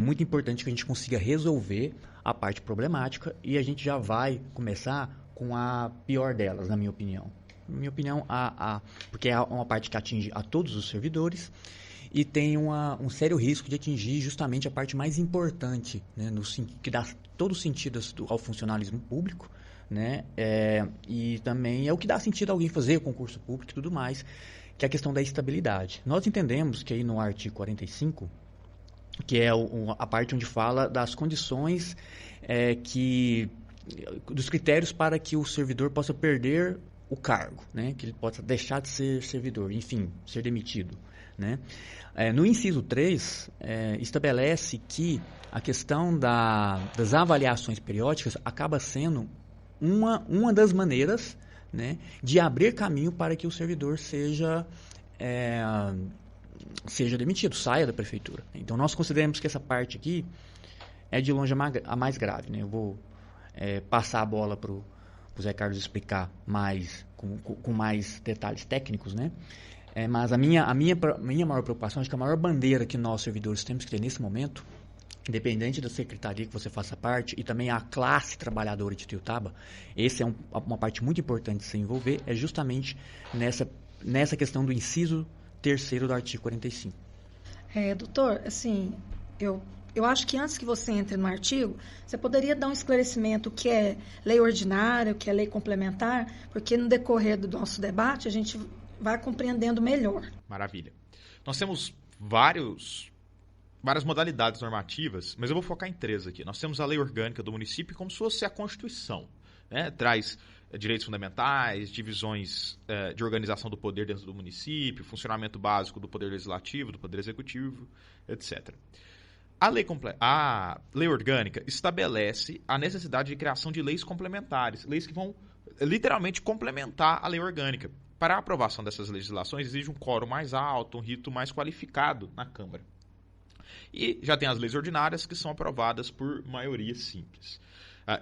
muito importante que a gente consiga resolver a parte problemática e a gente já vai começar com a pior delas, na minha opinião. Na minha opinião, porque é uma parte que atinge a todos os servidores e tem um sério risco de atingir justamente a parte mais importante, né, que dá todo sentido ao funcionalismo público, né, e também é o que dá sentido a alguém fazer concurso público e tudo mais, que é a questão da estabilidade. Nós entendemos que aí no artigo 45, que é a parte onde fala das condições dos critérios para que o servidor possa perder o cargo, né, que ele possa deixar de ser servidor, enfim, ser demitido, né. No inciso 3, estabelece que a questão das avaliações periódicas acaba sendo uma das maneiras, né, de abrir caminho para que o servidor seja demitido, saia da prefeitura. Então, nós consideramos que essa parte aqui é de longe a mais grave, né. Eu vou passar a bola para o Zé Carlos explicar mais, com mais detalhes técnicos, né. Mas a minha maior preocupação, acho que a maior bandeira que nós, servidores, temos que ter nesse momento, independente da secretaria que você faça parte, e também a classe trabalhadora de Ituiutaba, essa é uma parte muito importante de se envolver, é justamente nessa questão do inciso 3º do artigo 45. Doutor, assim, eu acho que antes que você entre no artigo, você poderia dar um esclarecimento o que é lei ordinária, o que é lei complementar, porque no decorrer do nosso debate a gente vai compreendendo melhor. Maravilha. Nós temos várias modalidades normativas, mas eu vou focar em 3 aqui. Nós temos a lei orgânica do município como se fosse a Constituição, né? Traz direitos fundamentais, divisões de organização do poder dentro do município, funcionamento básico do poder legislativo, do poder executivo, etc. A lei orgânica estabelece a necessidade de criação de leis complementares, leis que vão literalmente complementar a lei orgânica. Para a aprovação dessas legislações, exige um quórum mais alto, um rito mais qualificado na Câmara. E já tem as leis ordinárias, que são aprovadas por maioria simples.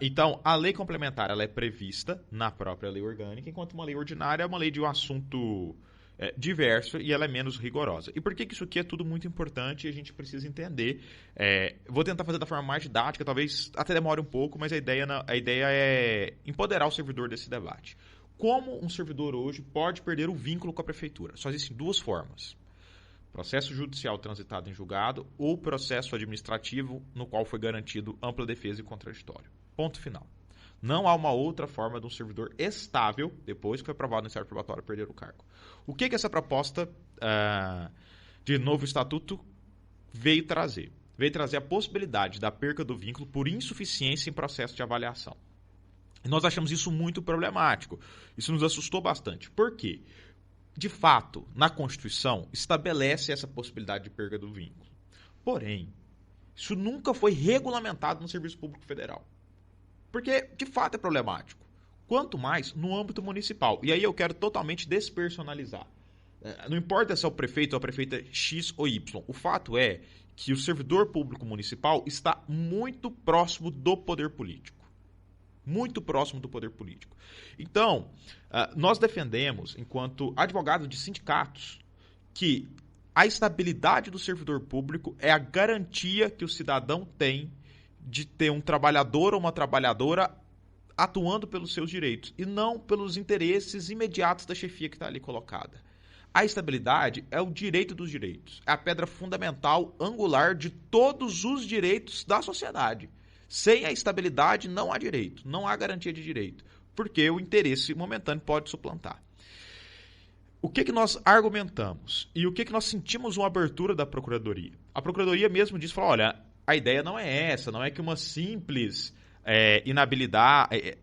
Então, a lei complementar ela é prevista na própria lei orgânica, enquanto uma lei ordinária é uma lei de um assunto diverso e ela é menos rigorosa. E por que isso aqui é tudo muito importante e a gente precisa entender? Vou tentar fazer da forma mais didática, talvez até demore um pouco, mas a ideia é empoderar o servidor desse debate. Como um servidor hoje pode perder o vínculo com a prefeitura? Só existem 2 formas. Processo judicial transitado em julgado ou processo administrativo no qual foi garantido ampla defesa e contraditório. Ponto final. Não há uma outra forma de um servidor estável, depois que foi aprovado no iniciado probatório, perder o cargo. O que essa proposta de novo estatuto veio trazer? Veio trazer a possibilidade da perca do vínculo por insuficiência em processo de avaliação. E nós achamos isso muito problemático. Isso nos assustou bastante. Por quê? De fato, na Constituição, estabelece essa possibilidade de perda do vínculo. Porém, isso nunca foi regulamentado no Serviço Público Federal. Porque, de fato, é problemático. Quanto mais no âmbito municipal. E aí eu quero totalmente despersonalizar. Não importa se é o prefeito ou a prefeita X ou Y. O fato é que o servidor público municipal está muito próximo do poder político. Muito próximo do poder político. Então, nós defendemos, enquanto advogados de sindicatos, que a estabilidade do servidor público é a garantia que o cidadão tem de ter um trabalhador ou uma trabalhadora atuando pelos seus direitos e não pelos interesses imediatos da chefia que está ali colocada. A estabilidade é o direito dos direitos, é a pedra fundamental, angular de todos os direitos da sociedade. Sem a estabilidade não há direito, não há garantia de direito, porque o interesse momentâneo pode suplantar. O que nós argumentamos e o que nós sentimos uma abertura da Procuradoria? A Procuradoria mesmo disse, olha, a ideia não é essa, não é que uma simples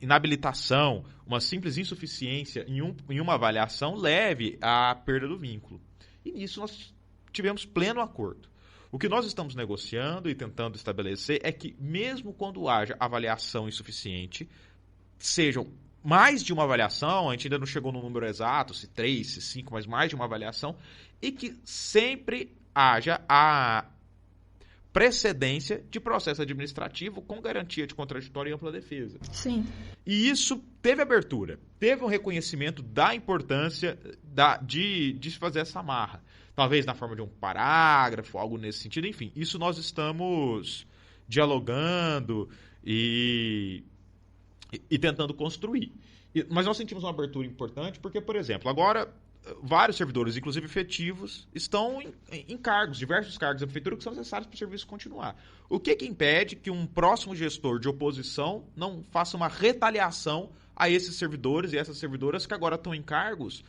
inabilitação, uma simples insuficiência em uma avaliação leve à perda do vínculo. E nisso nós tivemos pleno acordo. O que nós estamos negociando e tentando estabelecer é que, mesmo quando haja avaliação insuficiente, sejam mais de uma avaliação, a gente ainda não chegou no número exato, se 3, se 5, mas mais de uma avaliação, e que sempre haja a precedência de processo administrativo com garantia de contraditório e ampla defesa. Sim. E isso teve abertura, teve um reconhecimento da importância de se fazer essa amarra. talvez na forma de um parágrafo, algo nesse sentido. Enfim, isso nós estamos dialogando e tentando construir. Mas nós sentimos uma abertura importante porque, por exemplo, agora vários servidores, inclusive efetivos, estão em cargos, diversos cargos da prefeitura que são necessários para o serviço continuar. O que impede que um próximo gestor de oposição não faça uma retaliação a esses servidores e essas servidoras que agora estão em cargos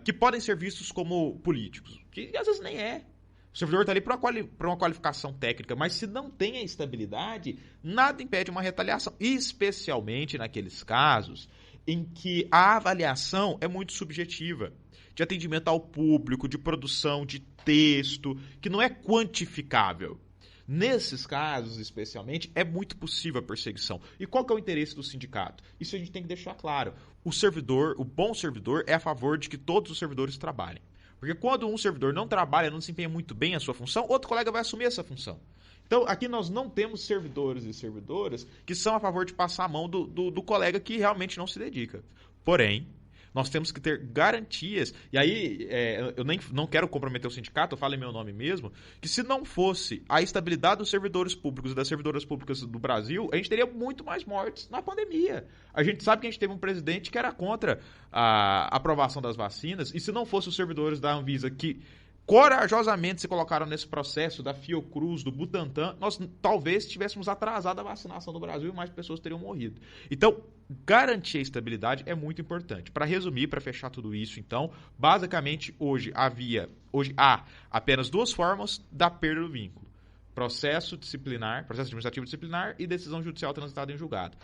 que podem ser vistos como políticos? Que às vezes nem é. O servidor está ali para uma qualificação técnica, mas se não tem a estabilidade, nada impede uma retaliação, especialmente naqueles casos em que a avaliação é muito subjetiva, de atendimento ao público, de produção de texto, que não é quantificável. Nesses casos, especialmente, é muito possível a perseguição. E qual que é o interesse do sindicato? Isso a gente tem que deixar claro. O bom servidor é a favor de que todos os servidores trabalhem. Porque quando um servidor não trabalha, não desempenha muito bem a sua função, outro colega vai assumir essa função. Então, aqui nós não temos servidores e servidoras que são a favor de passar a mão do colega que realmente não se dedica. Porém, nós temos que ter garantias, e aí eu não quero comprometer o sindicato, eu falo em meu nome mesmo, que se não fosse a estabilidade dos servidores públicos e das servidoras públicas do Brasil, a gente teria muito mais mortes na pandemia. A gente sabe que a gente teve um presidente que era contra a aprovação das vacinas, e se não fosse os servidores da Anvisa que corajosamente se colocaram nesse processo da Fiocruz, do Butantan, nós talvez tivéssemos atrasado a vacinação do Brasil e mais pessoas teriam morrido. Então, garantir a estabilidade é muito importante. Para resumir, para fechar tudo isso, então, basicamente hoje há apenas duas formas da perda do vínculo: processo administrativo disciplinar e decisão judicial transitada em julgado.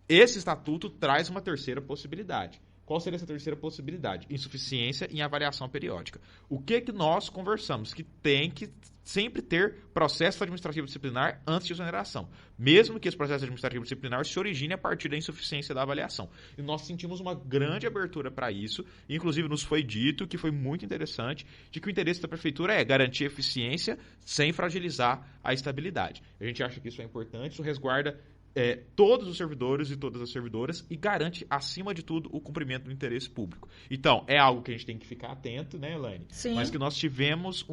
Esse estatuto traz uma terceira possibilidade. Qual seria essa terceira possibilidade? Insuficiência em avaliação periódica. O que nós conversamos? Que tem que sempre ter processo administrativo disciplinar antes de exoneração, mesmo que esse processo administrativo disciplinar se origine a partir da insuficiência da avaliação. E nós sentimos uma grande abertura para isso, inclusive nos foi dito, que foi muito interessante, de que o interesse da prefeitura é garantir eficiência sem fragilizar a estabilidade. A gente acha que isso é importante, isso resguarda todos os servidores e todas as servidoras e garante, acima de tudo, o cumprimento do interesse público. Então, é algo que a gente tem que ficar atento, né, Elaine? Sim. Mas que nós tivemos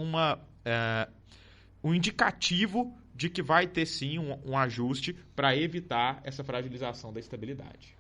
um indicativo de que vai ter, sim, um ajuste para evitar essa fragilização da estabilidade.